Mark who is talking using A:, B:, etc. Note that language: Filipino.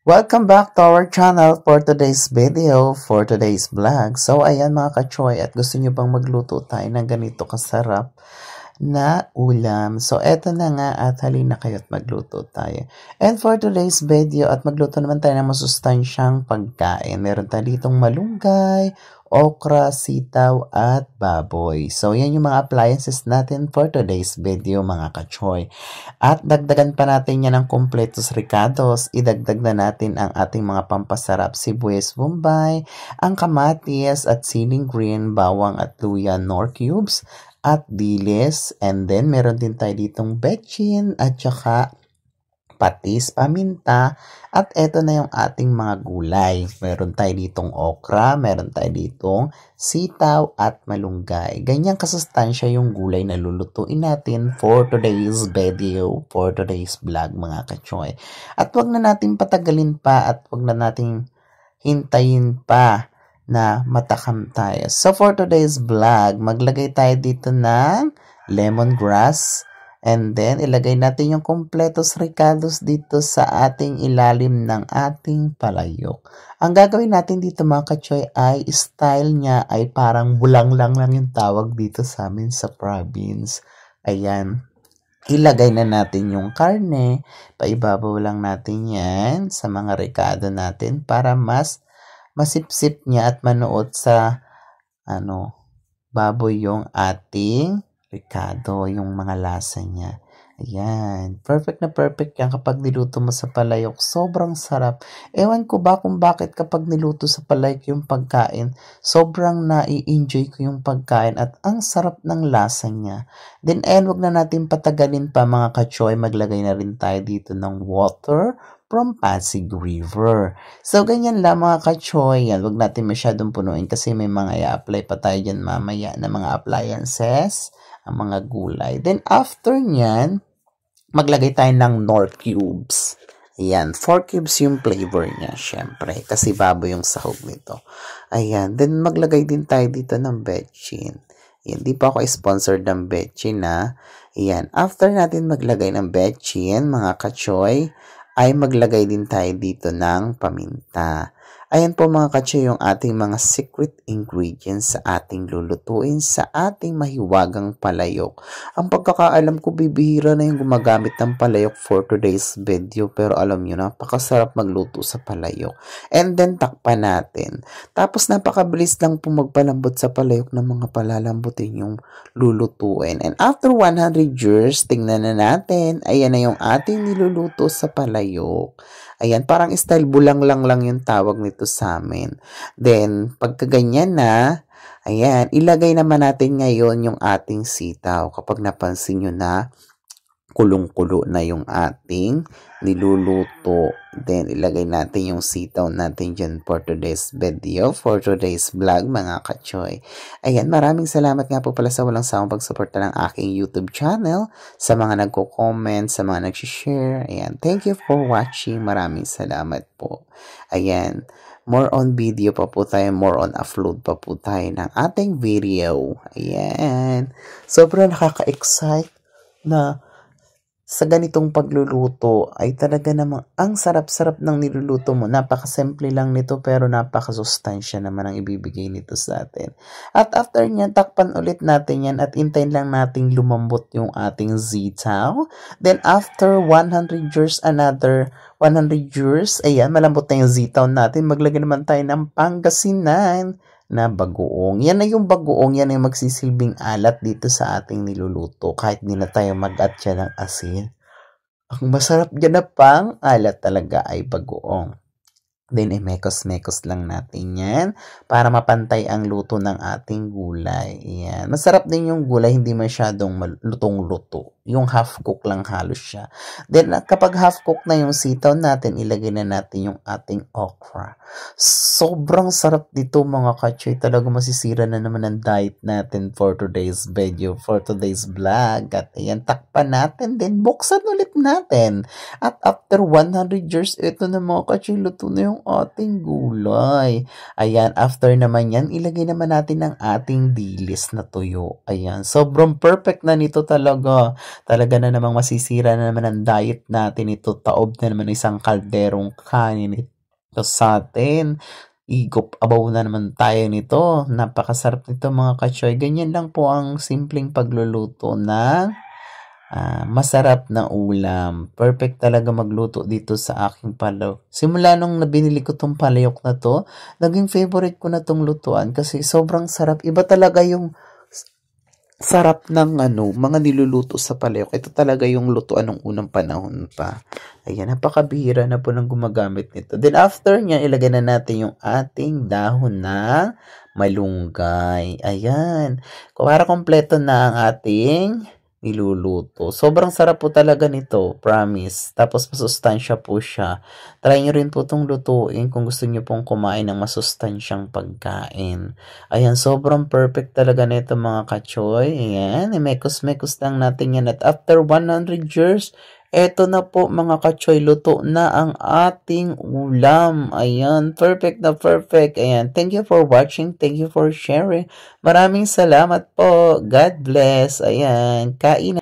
A: Welcome back to our channel for today's video, for today's vlog. So, ayan mga kachoy, at gusto nyo bang magluto tayo ng ganito kasarap na ulam? So, eto na nga at halina kayo at magluto tayo. And for today's video, at magluto naman tayo ng masustansyang pagkain. Meron tayo ditong malunggay, okra, sitaw, at baboy. So, yan yung mga appliances natin for today's video mga kachoy. At dagdagan pa natin yan ng completos ricados. Idagdag na natin ang ating mga pampasarap, sibuyas bombay, ang kamatis at siling green, bawang at luya nor cubes, at dilis. And then, meron din tayo ditong betchin at saka patis, paminta, at eto na yung ating mga gulay. Meron tayo ditong okra, meron tayo ditong sitaw at malunggay. Ganyang kasustansya yung gulay na lulutuin natin for today's video, for today's vlog mga kachoy. At wag na natin patagalin pa at wag na natin hintayin pa na matakam tayo. So for today's vlog, maglagay tayo dito ng lemongrass. And then, ilagay natin yung completos ricados dito sa ating ilalim ng ating palayok. Ang gagawin natin dito mga kachoy ay style niya ay parang bulanglang lang yung tawag dito sa amin sa province. Ayan. Ilagay na natin yung karne. Paibabaw lang natin yan sa mga ricado natin para mas masipsip niya at manuot sa baboy yung ating ricado, yung mga lasa niya. Ayan. Perfect na perfect yan kapag niluto mo sa palayok. Sobrang sarap. Ewan ko ba kung bakit kapag niluto sa palayok yung pagkain, sobrang nai-enjoy ko yung pagkain at ang sarap ng lasa niya. Then, wag na natin patagalin pa mga kachoy. Maglagay na rin tayo dito ng water from Pasig River. So, ganyan lang mga kachoy. Yan, wag natin masyadong punuin kasi may mga i-apply pa tayo dyan mamaya na mga appliances, ang mga gulay. Then, after nyan, maglagay tayo ng Knorr cubes. Ayan, 4 cubes yung flavor niya, syempre. Kasi babo yung sahog nito. Ayan, then maglagay din tayo dito ng betchin. Ayan, di pa ako sponsored ng betchin na. Ayan, after natin maglagay ng betchin, mga kachoy, ay maglagay din tayo dito ng paminta. Ayan po mga kachoy yung ating mga secret ingredients sa ating lulutuin sa ating mahiwagang palayok. Ang pagkakaalam ko, bibihira na yung gumagamit ng palayok for today's video. Pero alam nyo, napakasarap magluto sa palayok. And then, takpan natin. Tapos, napakabilis lang po magpalambot sa palayok ng mga palalambutin yung lulutuin. And after 100 years, tingnan na natin. Ayan na yung ating niluluto sa palayok. Ayan, parang style bulang lang yung tawag nito sa amin. Then, pagkaganyan na, ayan, ilagay naman natin ngayon yung ating sitaw. Kapag napansin nyo na, kulong-kulo na yung ating niluluto. Then, ilagay natin yung sitaw natin dyan for today's video, for today's vlog, mga kachoy. Ayan, maraming salamat nga po pala sa walang sawang pagsuporta ng aking YouTube channel, sa mga nagko-comment, sa mga nag-share. Ayan, thank you for watching. Maraming salamat po. Ayan, more on video pa po tayo, more on upload pa po tayo ng ating video. Ayan, sobrang nakaka-excite na sa ganitong pagluluto ay talaga namang ang sarap-sarap ng niluluto mo. Napakasimple lang nito pero napakasustansya naman ang ibibigay nito sa atin. At after nyan, takpan ulit natin yan at intayin lang nating lumambot yung ating sitaw. Then after 100 years, another 100 years, ayan, malambot na yung sitaw natin. Maglagay naman tayo ng Pangasinan na bagoong. Yan na yung bagoong, yan ay magsisilbing alat dito sa ating niluluto. Kahit di na tayo mag-add siya ng asin. Ang masarap dyan na pang alat talaga ay bagoong. Then, mekos-mekos lang natin yan para mapantay ang luto ng ating gulay. Yan. Masarap din yung gulay, hindi masyadong lutong-luto. Yung half-cook lang halos siya. Then, kapag half-cook na yung sitaw natin, ilagay na natin yung ating okra. Sobrang sarap dito mga kachoy. Talaga masisira na naman ang diet natin for today's video, for today's vlog. At ayan, takpan natin. Then, buksan ulit natin. At after 100 years, ito na mga kachoy, luto na yung ating gulay. Ayan, after naman yan, ilagay naman natin ang ating dilis na tuyo. Ayan, sobrang perfect na nito talaga. Talaga na namang masisira na naman ang diet natin ito. Taob na naman isang kalderong kanin ito sa atin. Igop abaw na naman tayo nito. Napakasarap nito mga kachoy. Ganyan lang po ang simpleng pagluluto ng masarap na ulam. Perfect talaga magluto dito sa aking palayok. Simula nung nabinili ko tong palayok na to, naging favorite ko na tong lutuan kasi sobrang sarap. Iba talaga yung sarap ng mga niluluto sa palayok. Ito talaga yung lutuan ng unang panahon pa. Ayan, napakabihira na po nang gumagamit nito. Then after niya, ilagay na natin yung ating dahon na malunggay. Ayan. Para kompleto na ang ating niluluto. Sobrang sarap po talaga nito, promise. Tapos masustansya po siya. Try nyo rin po itong lutuin kung gusto nyo pong kumain ng masustansyang pagkain. Ayan, sobrang perfect talaga nito mga kachoy. Ayan, mekos-mekos lang natin yan. At after 100 years, eto na po mga kachoy, luto na ang ating ulam. Ayan, perfect na perfect. Ayan, thank you for watching. Thank you for sharing. Maraming salamat po. God bless. Ayan, kain.